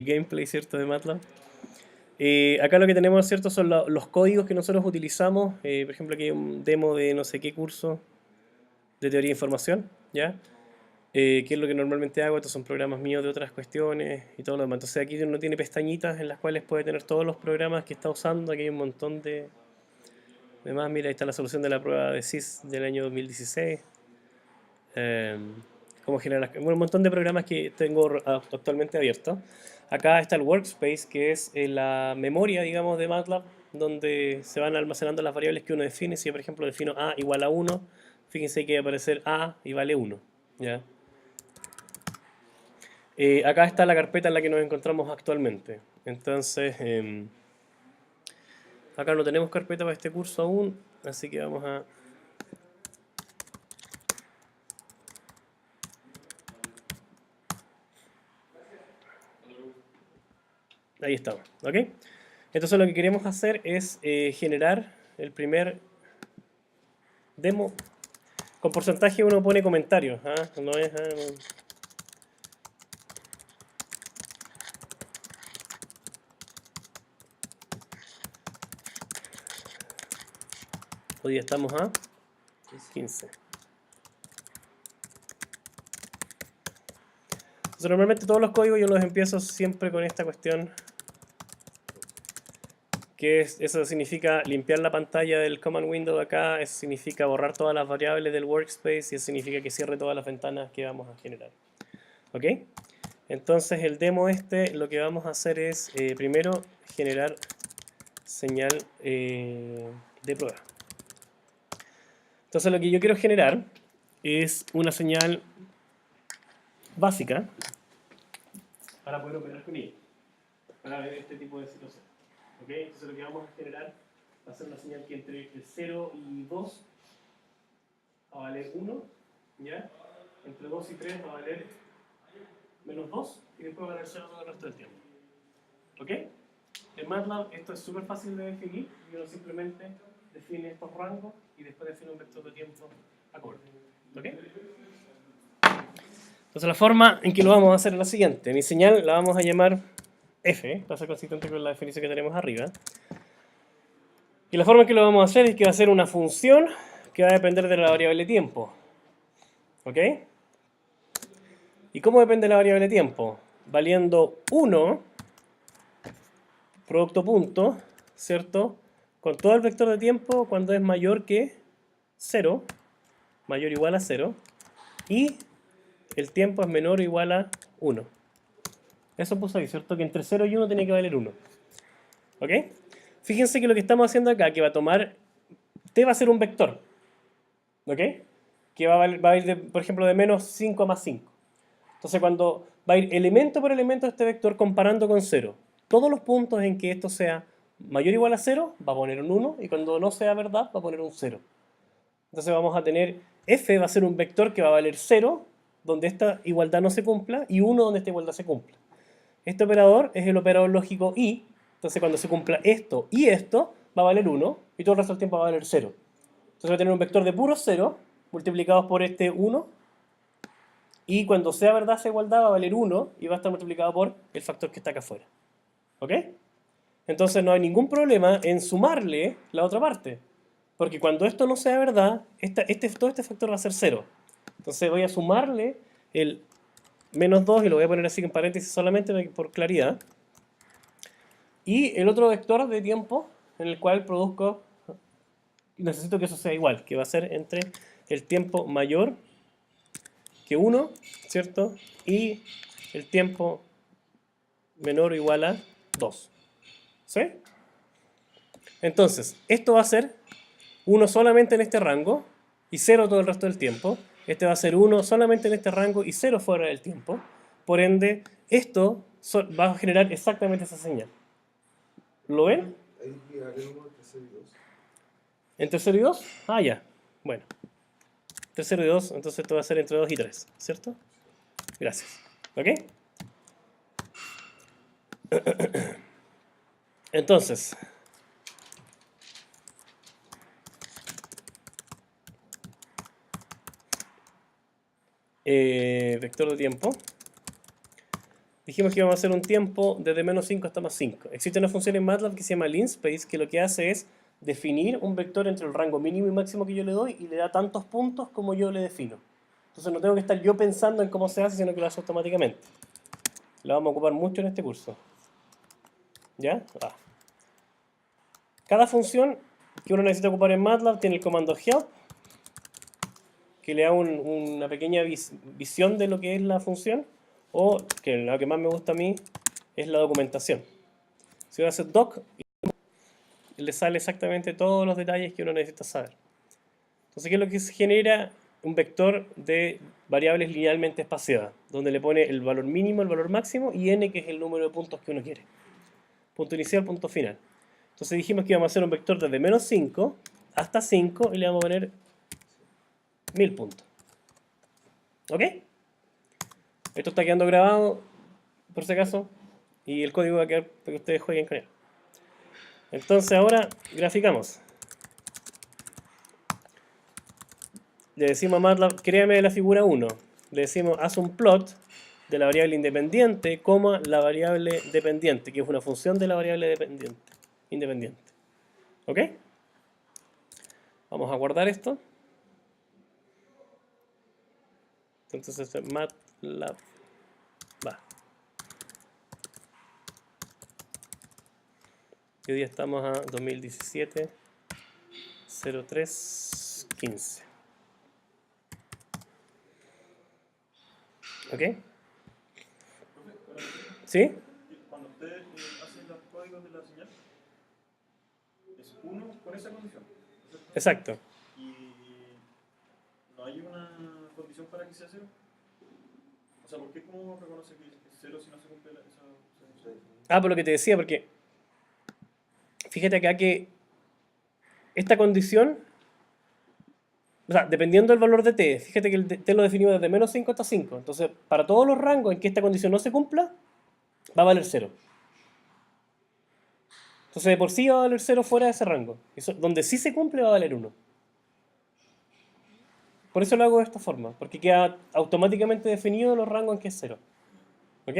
gameplay, ¿cierto? De MATLAB. Acá lo que tenemos, ¿cierto? Son los códigos que nosotros utilizamos. Por ejemplo, aquí hay un demo de no sé qué curso de teoría de información, ¿ya? ¿Qué es lo que normalmente hago? Estos son programas míos de otras cuestiones y todo lo demás. Entonces aquí uno tiene pestañitas en las cuales puede tener todos los programas que está usando. Aquí hay un montón de más. Mira, ahí está la solución de la prueba de SIS del año 2016. Eh, cómo generar, bueno, un montón de programas que tengo actualmente abiertos. Acá está el workspace, que es la memoria, digamos, de MATLAB, donde se van almacenando las variables que uno define. Si yo, por ejemplo, defino a igual a 1, fíjense que va a aparecer a y vale 1. ¿Ya? Acá está la carpeta en la que nos encontramos actualmente. Entonces, acá no tenemos carpeta para este curso aún, así que vamos a... Ahí estamos, ¿ok? Entonces lo que queremos hacer es generar el primer demo. Con porcentaje uno pone comentarios, ¿ah? No es... no. Hoy día estamos a 15. Entonces, normalmente todos los códigos yo los empiezo siempre con esta cuestión, que es, eso significa limpiar la pantalla del command window de acá, eso significa borrar todas las variables del workspace y eso significa que cierre todas las ventanas que vamos a generar. ¿Ok? Entonces el demo lo que vamos a hacer es primero generar señal de prueba. Entonces lo que yo quiero generar es una señal básica para poder operar con ella, para ver este tipo de situaciones. ¿Ok? Entonces lo que vamos a generar va a ser una señal que entre el 0 y 2 va a valer 1, ¿ya? Entre 2 y 3 va a valer menos 2 y después va a valer 0 todo el resto del tiempo. ¿Ok? En MATLAB esto es súper fácil de definir y uno simplemente define estos rangos y después define un vector de tiempo acorde. ¿Ok? Entonces la forma en que lo vamos a hacer es la siguiente. Mi señal la vamos a llamar f, para ser consistente con la definición que tenemos arriba. Y la forma en que lo vamos a hacer es que va a ser una función que va a depender de la variable tiempo. ¿Ok? ¿Y cómo depende la variable tiempo? Valiendo 1, producto punto, ¿cierto? Con todo el vector de tiempo cuando es mayor que 0, mayor o igual a 0, y el tiempo es menor o igual a 1. Eso puso ahí, ¿cierto? Que entre 0 y 1 tiene que valer 1. ¿Ok? Fíjense que lo que estamos haciendo acá, que va a tomar, t va a ser un vector. ¿Ok? Que va a ir, por ejemplo, de menos 5 a más 5. Entonces cuando va a ir elemento por elemento de este vector comparando con 0, todos los puntos en que esto sea mayor o igual a 0, va a poner un 1, y cuando no sea verdad, va a poner un 0. Entonces vamos a tener, f va a ser un vector que va a valer 0, donde esta igualdad no se cumpla, y 1 donde esta igualdad se cumpla. Este operador es el operador lógico i, entonces cuando se cumpla esto y esto, va a valer 1, y todo el resto del tiempo va a valer 0. Entonces va a tener un vector de puro 0, multiplicados por este 1, y cuando sea verdad esa igualdad va a valer 1, y va a estar multiplicado por el factor que está acá afuera. ¿Ok? Entonces no hay ningún problema en sumarle la otra parte. Porque cuando esto no sea verdad, todo este factor va a ser 0. Entonces voy a sumarle el menos 2, y lo voy a poner así en paréntesis solamente por claridad. Y el otro vector de tiempo en el cual produzco, necesito que eso sea igual, que va a ser entre el tiempo mayor que 1, ¿cierto? Y el tiempo menor o igual a 2. ¿Sí? Entonces, esto va a ser 1 solamente en este rango y 0 todo el resto del tiempo. Este va a ser 1 solamente en este rango y 0 fuera del tiempo. Por ende, esto va a generar exactamente esa señal. ¿Lo ven? Ahí llegaré uno entre 0 y 2. ¿Entre 0 y 2? Ah, ya. Bueno. Entre 0 y 2, entonces esto va a ser entre 2 y 3, ¿cierto? Gracias. ¿Ok? Entonces, vector de tiempo. dijimos que íbamos a hacer un tiempo desde menos 5 hasta más 5. Existe una función en MATLAB que se llama linspace, que lo que hace es definir un vector entre el rango mínimo y máximo que yo le doy y le da tantos puntos como yo le defino. Entonces no tengo que estar yo pensando en cómo se hace, sino que lo hace automáticamente. Lo vamos a ocupar mucho en este curso. ¿Ya? Cada función que uno necesita ocupar en MATLAB tiene el comando help, que le da una pequeña visión de lo que es la función, o, que lo que más me gusta a mí, es la documentación. Si uno hace doc, le sale exactamente todos los detalles que uno necesita saber. Entonces, ¿qué es lo que se genera? Un vector de variables linealmente espaciadas, donde le pone el valor mínimo, el valor máximo, y n, que es el número de puntos que uno quiere. Punto inicial, punto final. Entonces dijimos que íbamos a hacer un vector desde menos 5 hasta 5 y le vamos a poner 1000 puntos. ¿Ok? Esto está quedando grabado, por si acaso, y el código va a quedar para que ustedes jueguen con él. Entonces ahora graficamos. Le decimos a MATLAB, créame la figura 1. Le decimos, haz un plot de la variable independiente, coma la variable dependiente, que es una función de la variable independiente. ¿Ok? Vamos a guardar esto. Entonces MATLAB va. Y hoy día estamos a 2017 03 15. ¿Ok? ¿Sí? Cuando ustedes hacen los códigos de la señal, es uno con esa condición, ¿cierto? Exacto. Y no hay una condición para que sea cero. O sea, ¿por qué cómo reconoce que es cero si no se cumple esa condición? Por lo que te decía, porque fíjate acá que esta condición, o sea, dependiendo del valor de t, fíjate que el t lo definimos desde menos 5 hasta 5. Entonces, para todos los rangos en que esta condición no se cumpla, va a valer 0. Entonces, de por sí va a valer 0 fuera de ese rango. Donde sí se cumple, va a valer 1. Por eso lo hago de esta forma, porque queda automáticamente definido los rangos en que es 0. ¿Ok?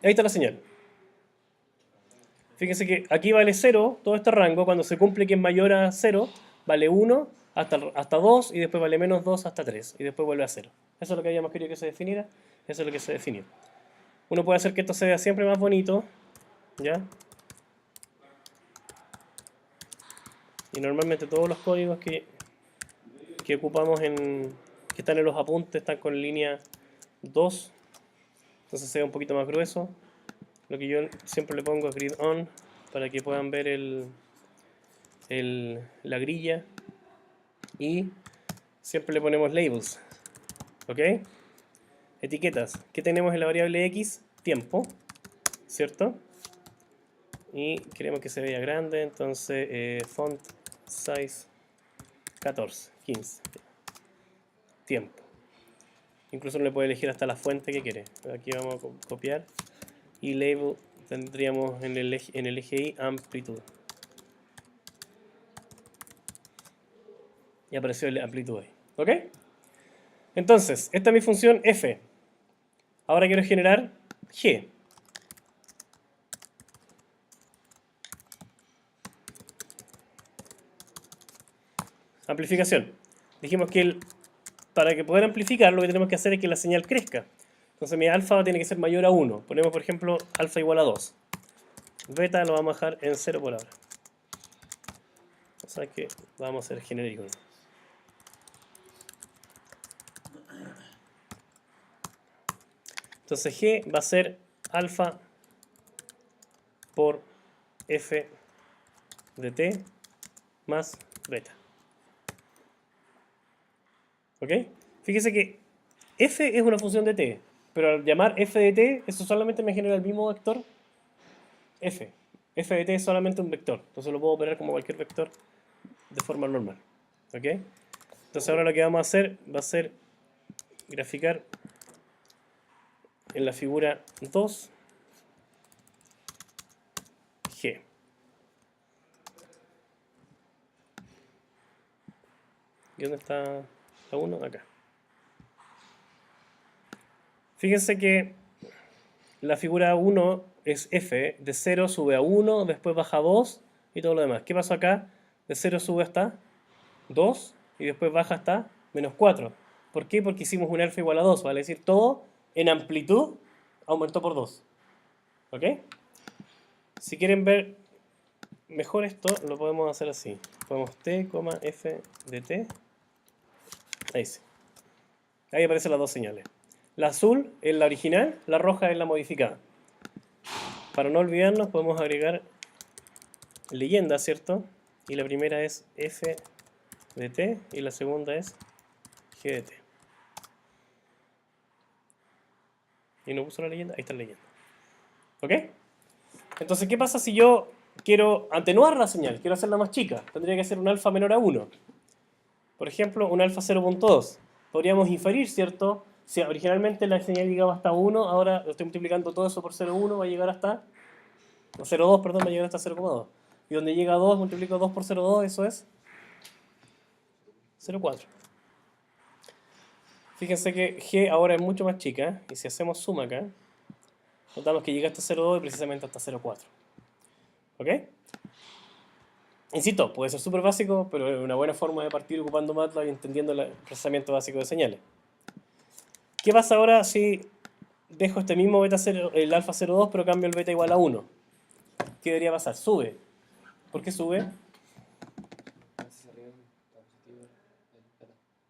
Ahí está la señal. Fíjense que aquí vale 0, todo este rango, cuando se cumple que es mayor a 0, vale 1 hasta 2 y después vale menos 2 hasta 3 y después vuelve a 0. Eso es lo que habíamos querido que se definiera, eso es lo que se definió. Uno puede hacer que esto se vea siempre más bonito, ¿ya? Y normalmente todos los códigos que ocupamos que están en los apuntes están con línea 2, entonces se ve un poquito más grueso. Lo que yo siempre le pongo es grid on para que puedan ver la grilla, y siempre le ponemos labels, ¿ok? Etiquetas. ¿Qué tenemos en la variable x? Tiempo, ¿cierto? Y queremos que se vea grande, entonces font size 14, 15. Tiempo. Incluso uno le puede elegir hasta la fuente que quiere. Aquí vamos a copiar. Y label tendríamos en el eje Y amplitud. Y apareció la amplitud ahí. ¿Ok? Entonces, esta es mi función f. Ahora quiero generar g. Amplificación. Dijimos que para que poder amplificar lo que tenemos que hacer es que la señal crezca. Entonces mi alfa tiene que ser mayor a 1. Ponemos, por ejemplo, alfa igual a 2. Beta lo vamos a dejar en 0 por ahora. O sea que vamos a ser genérico. Entonces G va a ser alfa por f de t más beta. ¿Ok? Fíjese que f es una función de t, pero al llamar f de t, eso solamente me genera el mismo vector f. F de t es solamente un vector, entonces lo puedo operar como cualquier vector de forma normal. ¿Ok? Entonces ahora lo que vamos a hacer va a ser graficar en la figura 2 G. ¿Y dónde está la 1? Acá. Fíjense que la figura 1 es f, de 0 sube a 1, después baja a 2 y todo lo demás. ¿Qué pasó acá? De 0 sube hasta 2 y después baja hasta menos 4. ¿Por qué? Porque hicimos un alfa igual a 2, vale decir todo en amplitud aumentó por 2. ¿Ok? Si quieren ver mejor esto, lo podemos hacer así. Ponemos t, f de t. Ahí sí. Ahí aparecen las dos señales. La azul es la original, la roja es la modificada. Para no olvidarnos podemos agregar leyenda, ¿cierto? Y la primera es f de t y la segunda es g de t. ¿Y no puso la leyenda? Ahí está la leyenda. ¿Ok? Entonces, ¿qué pasa si yo quiero atenuar la señal? Quiero hacerla más chica. Tendría que ser un alfa menor a 1. Por ejemplo, un alfa 0.2. Podríamos inferir, ¿cierto? Si originalmente la señal llegaba hasta 1, ahora lo estoy multiplicando todo eso por 0.1, va a llegar hasta... O 0.2, perdón, va a llegar hasta 0.2. Y donde llega a 2, multiplico 2 por 0.2, eso es 0.4. Fíjense que G ahora es mucho más chica, y si hacemos suma acá, notamos que llega hasta 0.2 y precisamente hasta 0.4. ¿Ok? Insisto, puede ser súper básico, pero es una buena forma de partir ocupando MATLAB y entendiendo el procesamiento básico de señales. ¿Qué pasa ahora si dejo este mismo beta 0, el alfa 0.2, pero cambio el beta igual a 1? ¿Qué debería pasar? Sube. ¿Por qué sube?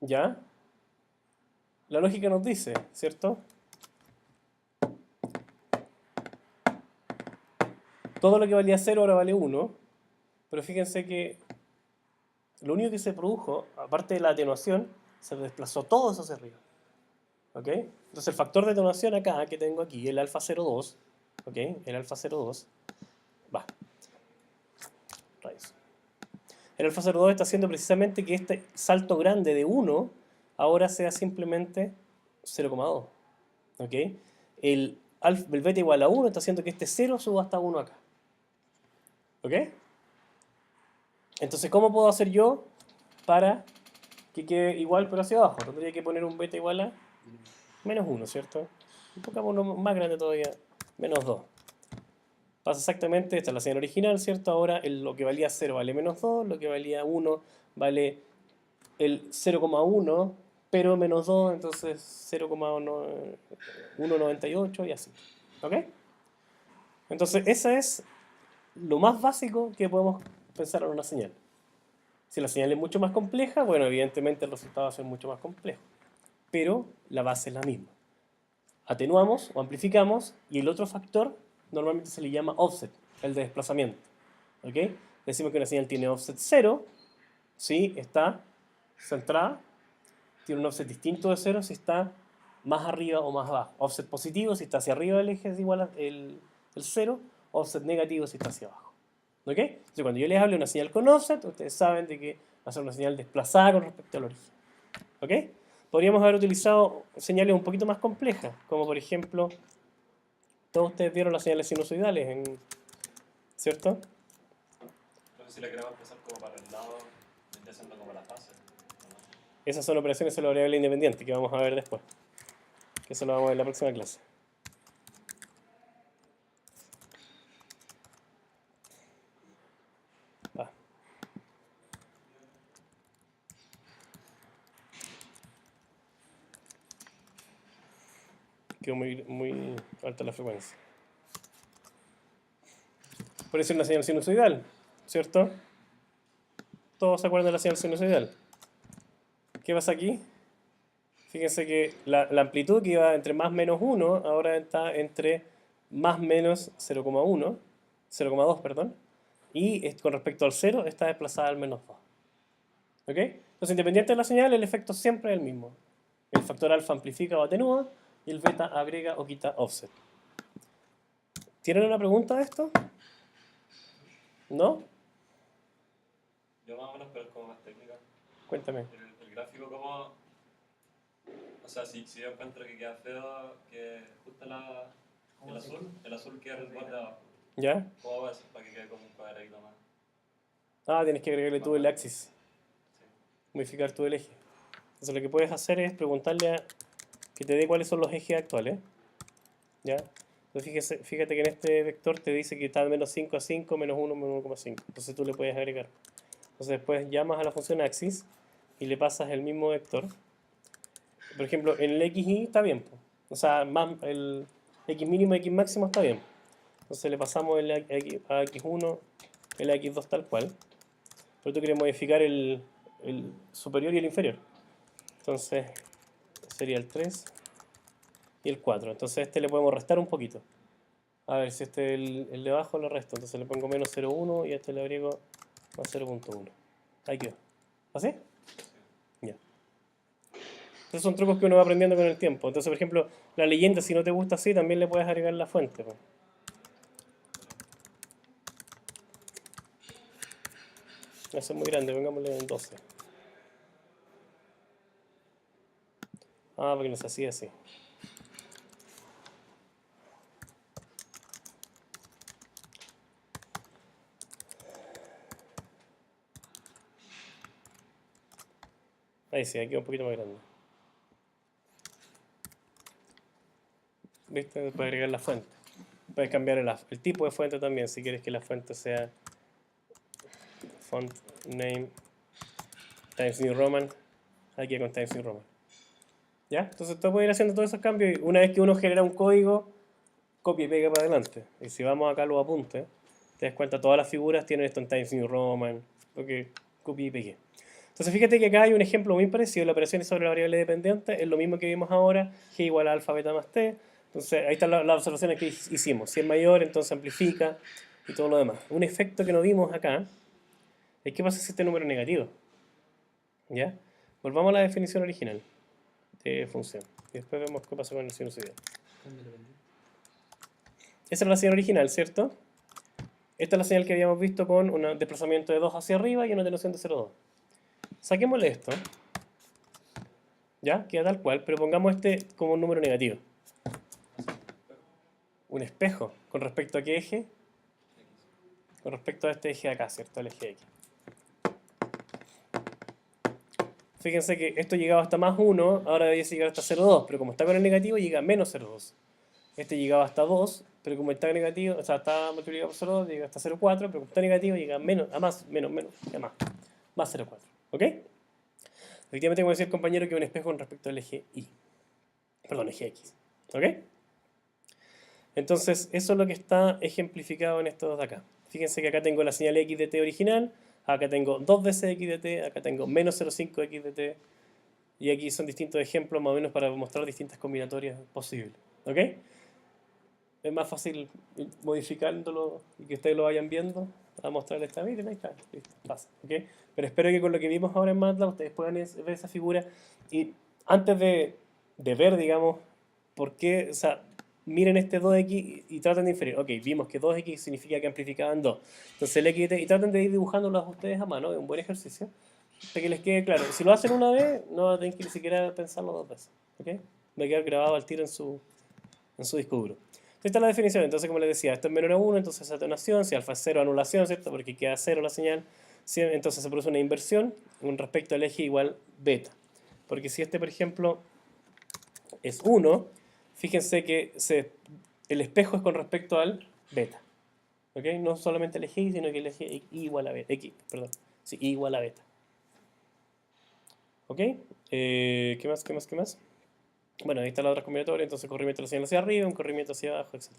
¿Ya? La lógica nos dice, ¿cierto? Todo lo que valía 0 ahora vale 1, pero fíjense que lo único que se produjo, aparte de la atenuación, se desplazó todo eso hacia arriba. ¿Ok? Entonces el factor de atenuación acá, que tengo aquí, el alfa 0.2, ¿ok? El alfa 0.2, va. Rayos. El alfa 0.2 está haciendo precisamente que este salto grande de 1 ahora sea simplemente 0.2. ¿Ok? El beta igual a 1 está haciendo que este 0 suba hasta 1 acá. ¿Ok? Entonces, ¿cómo puedo hacer yo para que quede igual pero hacia abajo? Tendría que poner un beta igual a menos 1, ¿cierto? Y pongamos uno más grande todavía, menos 2. Pasa exactamente, esta es la señal original, ¿cierto? Ahora lo que valía 0 vale menos 2, lo que valía 1 vale el 0,1, pero menos 2, entonces 0,198 y así. ¿Ok? Entonces, esa es lo más básico que podemos pensar en una señal. Si la señal es mucho más compleja, bueno, evidentemente el resultado va a ser mucho más complejo. Pero la base es la misma. Atenuamos o amplificamos y el otro factor normalmente se le llama offset, el de desplazamiento. ¿Ok? Decimos que una señal tiene offset 0 si está centrada, tiene un offset distinto de 0 si está más arriba o más abajo. Offset positivo si está hacia arriba del eje es igual a el 0, offset negativo si está hacia abajo. ¿Ok? Entonces cuando yo les hablo de una señal con offset, ustedes saben de que va a ser una señal desplazada con respecto al origen. ¿Ok? Podríamos haber utilizado señales un poquito más complejas, como por ejemplo, todos ustedes vieron las señales sinusoidales, ¿cierto? No sé si la queremos empezar como para el lado, empezando como la fase. ¿No? Esas son operaciones sobre la variable independiente que vamos a ver después. Que eso lo vamos a ver en la próxima clase. Va. Quedó muy alta la frecuencia. Por eso es una señal sinusoidal, ¿cierto? Todos se acuerdan de la señal sinusoidal. ¿Qué pasa aquí? Fíjense que la amplitud que iba entre más menos 1 ahora está entre más menos 0,1, 0,2, perdón, y con respecto al 0 está desplazada al menos 2. ¿Ok? Entonces, independiente de la señal, el efecto siempre es el mismo. El factor alfa amplifica o atenúa y el beta agrega o quita offset. ¿Tienen una pregunta de esto? ¿No? Yo más o menos, pero es como más técnica. Cuéntame. El gráfico como... O sea, si yo encuentro que queda feo, que justo el azul queda resguarda abajo. ¿Ya? ¿Cómo voy a hacer para que quede como un cuadradito más? Ah, tienes que agregarle tú el axis. Sí. Modificar tú el eje. Entonces lo que puedes hacer es preguntarle que te dé cuáles son los ejes actuales. ¿Ya? Entonces fíjate que en este vector te dice que está de menos 5 a 5, menos 1, menos 1,5. Entonces tú le puedes agregar. Entonces después llamas a la función axis y le pasas el mismo vector. Por ejemplo, en el xy está bien. O sea, el x mínimo y x máximo está bien. Entonces le pasamos a x1, el x2 tal cual. Pero tú quieres modificar el superior y el inferior. Entonces sería el 3 y el 4. Entonces este le podemos restar un poquito. A ver si este el de abajo lo resto. Entonces le pongo menos 0,1 y a este le agrego más 0,1. Ahí quedó. ¿Así? Ya. Esos son trucos que uno va aprendiendo con el tiempo. Entonces, por ejemplo, la leyenda, si no te gusta así, también le puedes agregar la fuente. Va a ser muy grande, pongámosle en 12. Ah, porque nos hacía así. Ahí sí, aquí un poquito más grande. ¿Viste? Puedes agregar la fuente. Puedes cambiar el tipo de fuente también, si quieres que la fuente sea font name Times New Roman. Aquí con Times New Roman. ¿Ya? Entonces tú puedes ir haciendo todos esos cambios y una vez que uno genera un código, copia y pega para adelante. Y si vamos acá a los apuntes, te das cuenta, todas las figuras tienen esto en Times New Roman, porque copia y pegué. Entonces fíjate que acá hay un ejemplo muy parecido, la operación sobre la variable dependiente, es lo mismo que vimos ahora, g igual a alfa, beta más t. Entonces ahí están las observaciones que hicimos. Si es mayor, entonces amplifica y todo lo demás. Un efecto que no vimos acá es qué pasa si este número es negativo. ¿Ya? Volvamos a la definición original de función. Y después vemos qué pasa con el sinusoidal. Esa es la señal original, ¿cierto? Esta es la señal que habíamos visto con un desplazamiento de 2 hacia arriba y una atenuación de 0,2. Saquémosle esto. ¿Ya? Queda tal cual, pero pongamos este como un número negativo. Un espejo. ¿Con respecto a qué eje? Con respecto a este eje de acá, ¿cierto? El eje X. Fíjense que esto llegaba hasta más 1, ahora debería llegar hasta 0,2, pero como está con el negativo llega a menos 0,2. Este llegaba hasta 2, pero como está negativo, o sea, está multiplicado por 0,2, llega hasta 0,4, pero como está negativo llega a más, menos, a más 0,4. ¿Ok? Efectivamente, como decía el compañero, que es un espejo con respecto al eje Y. Perdón, eje X. ¿Ok? Entonces, eso es lo que está ejemplificado en estos de acá. Fíjense que acá tengo la señal x de t original, acá tengo 2 veces x de t, acá tengo menos 0,5 x de t, y aquí son distintos ejemplos más o menos para mostrar distintas combinatorias posibles. ¿Ok? Es más fácil modificándolo y que ustedes lo vayan viendo a mostrarles esta miren, ahí está, listo, pasa. ¿Ok? Pero espero que con lo que vimos ahora en MATLAB ustedes puedan ver esa figura y antes de ver, digamos, por qué, o sea, miren este 2x y traten de inferir. Ok, vimos que 2x significa que amplificaban 2. Entonces el x y traten de ir dibujándolos ustedes a mano, es un buen ejercicio. Para que les quede claro. Si lo hacen una vez, no tienen que ni siquiera pensarlo 2 veces. ¿Ok? Va a quedar grabado al tiro en su disco duro. Esta es la definición. Entonces, como les decía, esto es menor a 1, entonces atenuación. Si alfa es 0, anulación, ¿cierto? Porque queda 0 la señal. Entonces se produce una inversión con respecto al eje igual beta. Porque si este, por ejemplo, es 1, fíjense que el espejo es con respecto al beta. ¿Ok? No solamente el eje Y, sino que el eje Y igual a beta. Sí, Y igual a beta. ¿Ok? ¿Qué más? Bueno, ahí está la otra combinatoria, entonces corrimiento de la señal hacia arriba, un corrimiento hacia abajo, etc.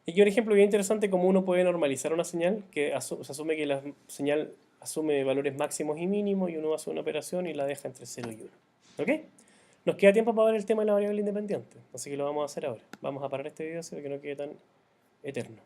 Y aquí un ejemplo bien interesante cómo uno puede normalizar una señal, que se asume que la señal asume valores máximos y mínimos y uno hace una operación y la deja entre 0 y 1. ¿Ok? Nos queda tiempo para ver el tema de la variable independiente, así que lo vamos a hacer ahora. Vamos a parar este video para que no quede tan eterno.